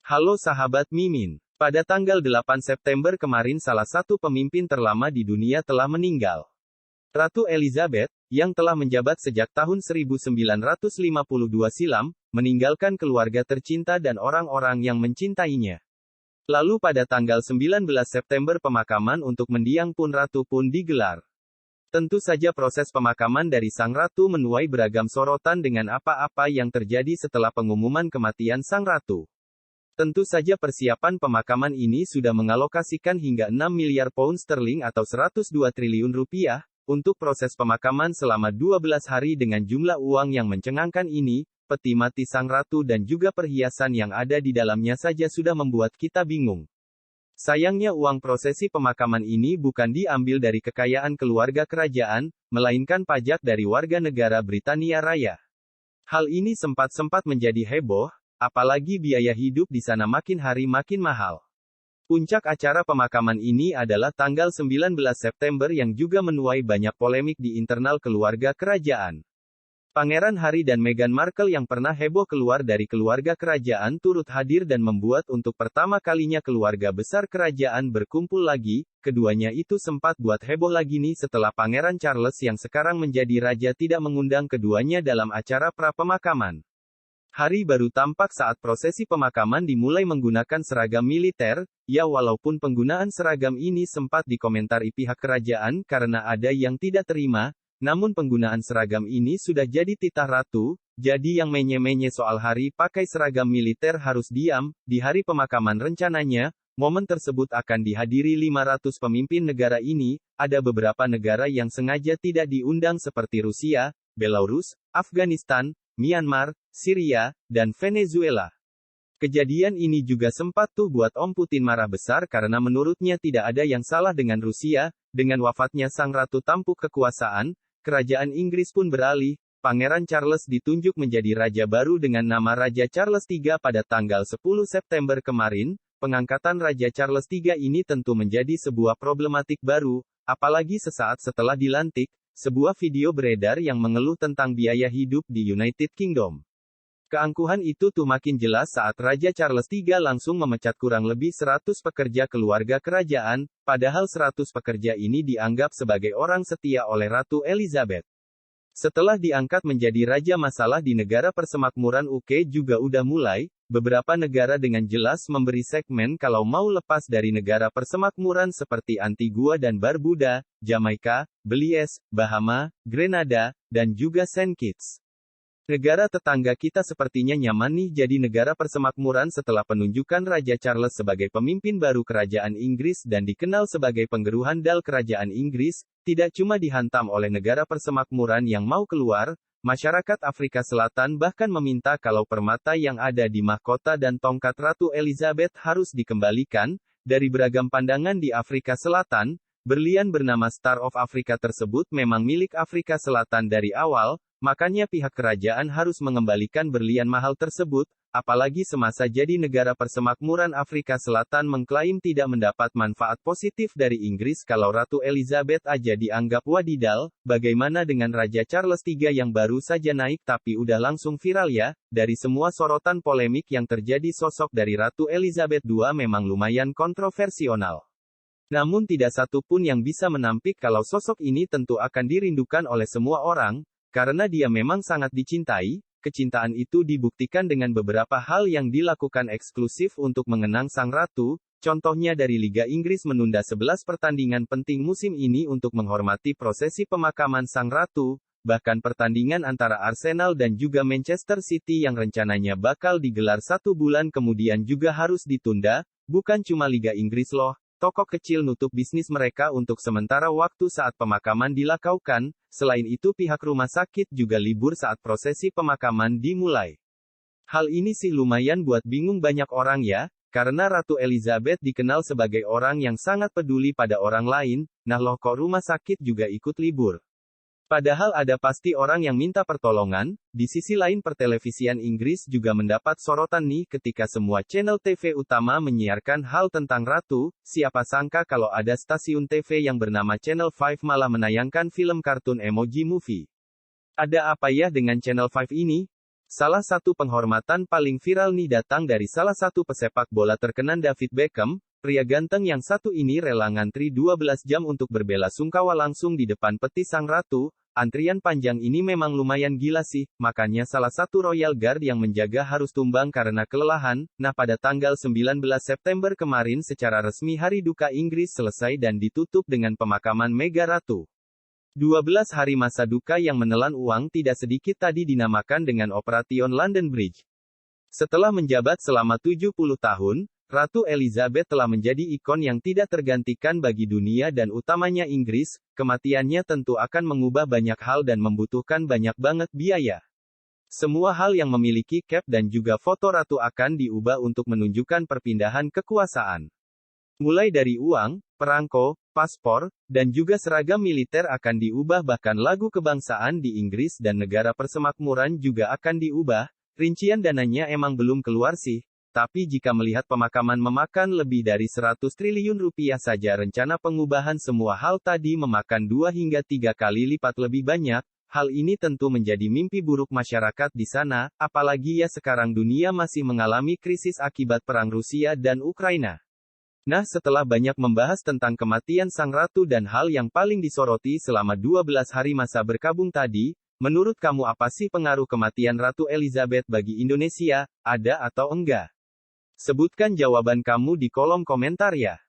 Halo sahabat Mimin. Pada tanggal 8 September kemarin salah satu pemimpin terlama di dunia telah meninggal. Ratu Elizabeth, yang telah menjabat sejak tahun 1952 silam, meninggalkan keluarga tercinta dan orang-orang yang mencintainya. Lalu pada tanggal 19 September pemakaman untuk mendiang Ratu pun digelar. Tentu saja proses pemakaman dari Sang Ratu menuai beragam sorotan dengan apa-apa yang terjadi setelah pengumuman kematian Sang Ratu. Tentu saja persiapan pemakaman ini sudah mengalokasikan hingga 6 miliar pound sterling atau 102 triliun rupiah, untuk proses pemakaman selama 12 hari dengan jumlah uang yang mencengangkan ini, peti mati Sang Ratu dan juga perhiasan yang ada di dalamnya saja sudah membuat kita bingung. Sayangnya uang prosesi pemakaman ini bukan diambil dari kekayaan keluarga kerajaan, melainkan pajak dari warga negara Britania Raya. Hal ini sempat menjadi heboh, apalagi biaya hidup di sana makin hari makin mahal. Puncak acara pemakaman ini adalah tanggal 19 September yang juga menuai banyak polemik di internal keluarga kerajaan. Pangeran Harry dan Meghan Markle yang pernah heboh keluar dari keluarga kerajaan turut hadir dan membuat untuk pertama kalinya keluarga besar kerajaan berkumpul lagi. Keduanya itu sempat buat heboh lagi nih setelah Pangeran Charles yang sekarang menjadi raja tidak mengundang keduanya dalam acara pra-pemakaman. Harry baru tampak saat prosesi pemakaman dimulai menggunakan seragam militer, ya walaupun penggunaan seragam ini sempat dikomentari pihak kerajaan karena ada yang tidak terima, namun penggunaan seragam ini sudah jadi titah ratu, jadi yang menye-menye soal Harry pakai seragam militer harus diam. Di hari pemakaman rencananya, momen tersebut akan dihadiri 500 pemimpin negara ini, ada beberapa negara yang sengaja tidak diundang seperti Rusia, Belarus, Afghanistan, Myanmar, Syria, dan Venezuela. Kejadian ini juga sempat buat Om Putin marah besar karena menurutnya tidak ada yang salah dengan Rusia. Dengan wafatnya Sang Ratu tampuk kekuasaan, kerajaan Inggris pun beralih. Pangeran Charles ditunjuk menjadi raja baru dengan nama Raja Charles III pada tanggal 10 September kemarin. Pengangkatan Raja Charles III ini tentu menjadi sebuah problematik baru, apalagi sesaat setelah dilantik. Sebuah video beredar yang mengeluh tentang biaya hidup di United Kingdom. Keangkuhan itu makin jelas saat Raja Charles III langsung memecat kurang lebih 100 pekerja keluarga kerajaan, padahal 100 pekerja ini dianggap sebagai orang setia oleh Ratu Elizabeth. Setelah diangkat menjadi raja, masalah di negara persemakmuran UK juga udah mulai. Beberapa negara dengan jelas memberi segmen kalau mau lepas dari negara persemakmuran seperti Antigua dan Barbuda, Jamaika, Belize, Bahama, Grenada, dan juga Saint Kitts. Negara tetangga kita sepertinya nyaman nih jadi negara persemakmuran setelah penunjukan Raja Charles sebagai pemimpin baru kerajaan Inggris dan dikenal sebagai penggeruhan dal kerajaan Inggris, tidak cuma dihantam oleh negara persemakmuran yang mau keluar, masyarakat Afrika Selatan bahkan meminta kalau permata yang ada di mahkota dan tongkat Ratu Elizabeth harus dikembalikan. Dari beragam pandangan di Afrika Selatan, berlian bernama Star of Africa tersebut memang milik Afrika Selatan dari awal. Makanya pihak kerajaan harus mengembalikan berlian mahal tersebut, apalagi semasa jadi negara persemakmuran Afrika Selatan mengklaim tidak mendapat manfaat positif dari Inggris. Kalau Ratu Elizabeth aja dianggap wadidal, bagaimana dengan Raja Charles III yang baru saja naik tapi udah langsung viral ya? Dari semua sorotan polemik yang terjadi, sosok dari Ratu Elizabeth II memang lumayan kontroversial. Namun tidak satu pun yang bisa menampik kalau sosok ini tentu akan dirindukan oleh semua orang. Karena dia memang sangat dicintai, kecintaan itu dibuktikan dengan beberapa hal yang dilakukan eksklusif untuk mengenang Sang Ratu, contohnya dari Liga Inggris menunda 11 pertandingan penting musim ini untuk menghormati prosesi pemakaman Sang Ratu, bahkan pertandingan antara Arsenal dan juga Manchester City yang rencananya bakal digelar 1 bulan kemudian juga harus ditunda. Bukan cuma Liga Inggris loh. Toko kecil nutup bisnis mereka untuk sementara waktu saat pemakaman dilakukan. Selain itu pihak rumah sakit juga libur saat prosesi pemakaman dimulai. Hal ini sih lumayan buat bingung banyak orang ya, karena Ratu Elizabeth dikenal sebagai orang yang sangat peduli pada orang lain. Nah loh kok rumah sakit juga ikut libur? Padahal ada pasti orang yang minta pertolongan. Di sisi lain pertelevisian Inggris juga mendapat sorotan nih ketika semua channel TV utama menyiarkan hal tentang Ratu. Siapa sangka kalau ada stasiun TV yang bernama Channel 5 malah menayangkan film kartun Emoji Movie. Ada apa ya dengan Channel 5 ini? Salah satu penghormatan paling viral nih datang dari salah satu pesepak bola terkenal David Beckham. Pria ganteng yang satu ini rela ngantri 12 jam untuk berbela sungkawa langsung di depan peti sang ratu. Antrian panjang ini memang lumayan gila sih, makanya salah satu Royal Guard yang menjaga harus tumbang karena kelelahan. Nah, pada tanggal 19 September kemarin secara resmi Hari Duka Inggris selesai dan ditutup dengan pemakaman Mega Ratu. 12 hari masa duka yang menelan uang tidak sedikit tadi dinamakan dengan Operation London Bridge. Setelah menjabat selama 70 tahun, Ratu Elizabeth telah menjadi ikon yang tidak tergantikan bagi dunia dan utamanya Inggris. Kematiannya tentu akan mengubah banyak hal dan membutuhkan banyak banget biaya. Semua hal yang memiliki cap dan juga foto ratu akan diubah untuk menunjukkan perpindahan kekuasaan. Mulai dari uang, perangko, paspor, dan juga seragam militer akan diubah, bahkan lagu kebangsaan di Inggris dan negara persemakmuran juga akan diubah. Rincian dananya emang belum keluar sih. Tapi jika melihat pemakaman memakan lebih dari 100 triliun rupiah saja, rencana pengubahan semua hal tadi memakan 2 hingga 3 kali lipat lebih banyak. Hal ini tentu menjadi mimpi buruk masyarakat di sana, apalagi ya sekarang dunia masih mengalami krisis akibat perang Rusia dan Ukraina. Nah, setelah banyak membahas tentang kematian sang ratu dan hal yang paling disoroti selama 12 hari masa berkabung tadi, menurut kamu apa sih pengaruh kematian Ratu Elizabeth bagi Indonesia? Ada atau enggak? Sebutkan jawaban kamu di kolom komentar ya.